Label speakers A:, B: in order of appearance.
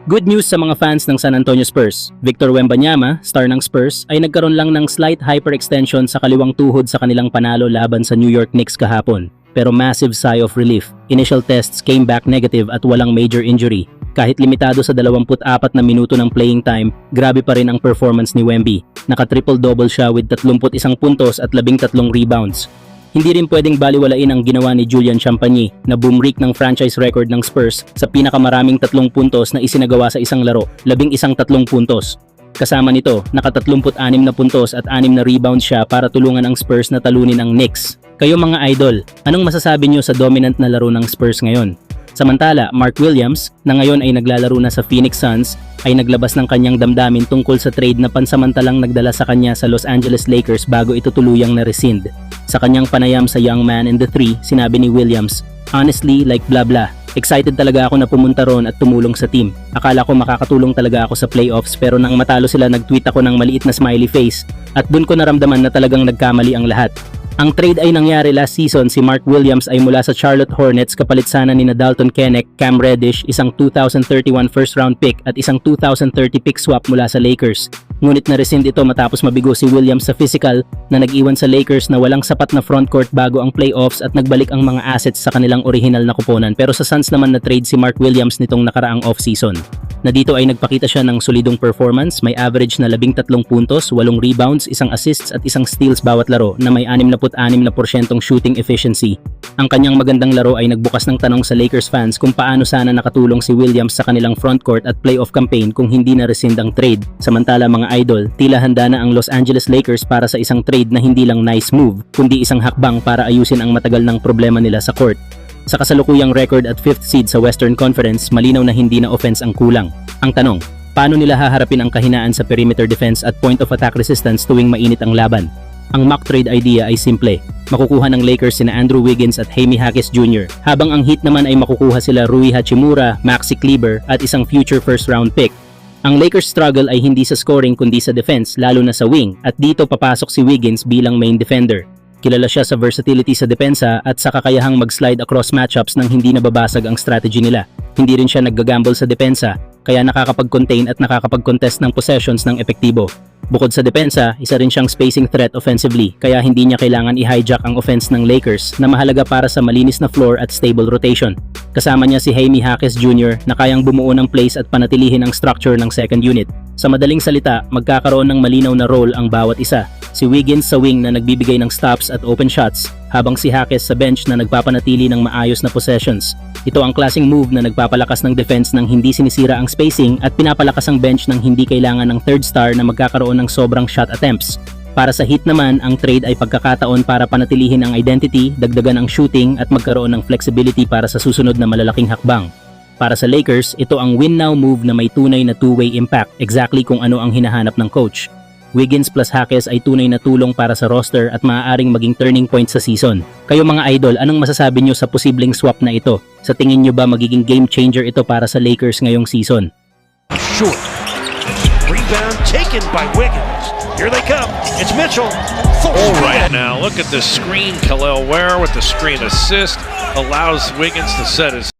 A: Good news sa mga fans ng San Antonio Spurs. Victor Wembanyama, star ng Spurs, ay nagkaroon lang ng slight hyperextension sa kaliwang tuhod sa kanilang panalo laban sa New York Knicks kahapon. Pero massive sigh of relief. Initial tests came back negative at walang major injury. Kahit limitado sa 24 na minuto ng playing time, grabe pa rin ang performance ni Wemby. Naka-triple-double siya with 31 puntos at 13 rebounds. Hindi rin pwedeng baliwalain ang ginawa ni Julian Champagny na boomreak ng franchise record ng Spurs sa pinakamaraming 3 puntos na isinagawa sa isang laro, 11 3 puntos. Kasama nito, naka-36 na puntos at 6 na rebounds siya para tulungan ang Spurs na talunin ang Knicks. Kayo mga idol, anong masasabi nyo sa dominant na laro ng Spurs ngayon? Samantala, Mark Williams, na ngayon ay naglalaro na sa Phoenix Suns, ay naglabas ng kanyang damdamin tungkol sa trade na pansamantalang nagdala sa kanya sa Los Angeles Lakers bago ito tuluyang na-rescind. Sa kanyang panayam sa Young Man in the Three, sinabi ni Williams, "Honestly, like blah blah. Excited talaga ako na pumunta ron at tumulong sa team. Akala ko makakatulong talaga ako sa playoffs pero nang matalo sila nag-tweet ako ng maliit na smiley face at dun ko naramdaman na talagang nagkamali ang lahat." Ang trade ay nangyari last season. Si Mark Williams ay mula sa Charlotte Hornets kapalit sana ni Dalton Knecht, Cam Reddish, isang 2031 first round pick at isang 2030 pick swap mula sa Lakers. Ngunit na-rescind ito matapos mabigo si Williams sa physical na nag-iwan sa Lakers na walang sapat na frontcourt bago ang playoffs at nagbalik ang mga assets sa kanilang original na kuponan. Pero sa Suns naman na trade si Mark Williams nitong nakaraang off-season. Na dito ay nagpakita siya ng solidong performance, may average na 13 puntos, 8 rebounds, 1 assists at 1 steals bawat laro na may 66% shooting efficiency. Ang kanyang magandang laro ay nagbukas ng tanong sa Lakers fans kung paano sana nakatulong si Williams sa kanilang frontcourt at playoff campaign kung hindi na-rescind ang trade. Samantala mga idol, tila handa na ang Los Angeles Lakers para sa isang trade na hindi lang nice move, kundi isang hakbang para ayusin ang matagal ng problema nila sa court. Sa kasalukuyang record at 5th seed sa Western Conference, malinaw na hindi na offense ang kulang. Ang tanong, paano nila haharapin ang kahinaan sa perimeter defense at point of attack resistance tuwing mainit ang laban? Ang mock trade idea ay simple. Makukuha ng Lakers sina Andrew Wiggins at Jaime Jaquez Jr. Habang ang Heat naman ay makukuha sila Rui Hachimura, Maxi Kleber at isang future first round pick. Ang Lakers struggle ay hindi sa scoring kundi sa defense, lalo na sa wing, at dito papasok si Wiggins bilang main defender. Kilala siya sa versatility sa depensa at sa kakayahang mag-slide across matchups nang hindi nababasag ang strategy nila. Hindi rin siya naggagamble sa depensa, kaya nakakapag-contain at nakakapag-contest ng possessions ng epektibo. Bukod sa depensa, isa rin siyang spacing threat offensively, kaya hindi niya kailangan i-hijack ang offense ng Lakers na mahalaga para sa malinis na floor at stable rotation. Kasama niya si Jaime Jaquez Jr. na kayang bumuo ng plays at panatilihin ang structure ng second unit. Sa madaling salita, magkakaroon ng malinaw na role ang bawat isa. Si Wiggins sa wing na nagbibigay ng stops at open shots, habang si Jaquez sa bench na nagpapanatili ng maayos na possessions. Ito ang klaseng move na nagpapalakas ng defense nang hindi sinisira ang spacing at pinapalakas ang bench nang hindi kailangan ng third star na magkakaroon ng sobrang shot attempts. Para sa Heat naman, ang trade ay pagkakataon para panatilihin ang identity, dagdagan ang shooting at magkaroon ng flexibility para sa susunod na malalaking hakbang. Para sa Lakers, ito ang win now move na may tunay na two-way impact, exactly kung ano ang hinahanap ng coach. Wiggins plus Jaquez ay tunay na tulong para sa roster at maaaring maging turning point sa season. Kayo mga idol, anong masasabi nyo sa posibleng swap na ito? Sa tingin nyo ba magiging game changer ito para sa Lakers ngayong season?
B: Short. Rebound taken by Wiggins. Here they come. It's Mitchell.
C: All right now, look at the screen. Khalil Ware with the screen assist allows Wiggins to set his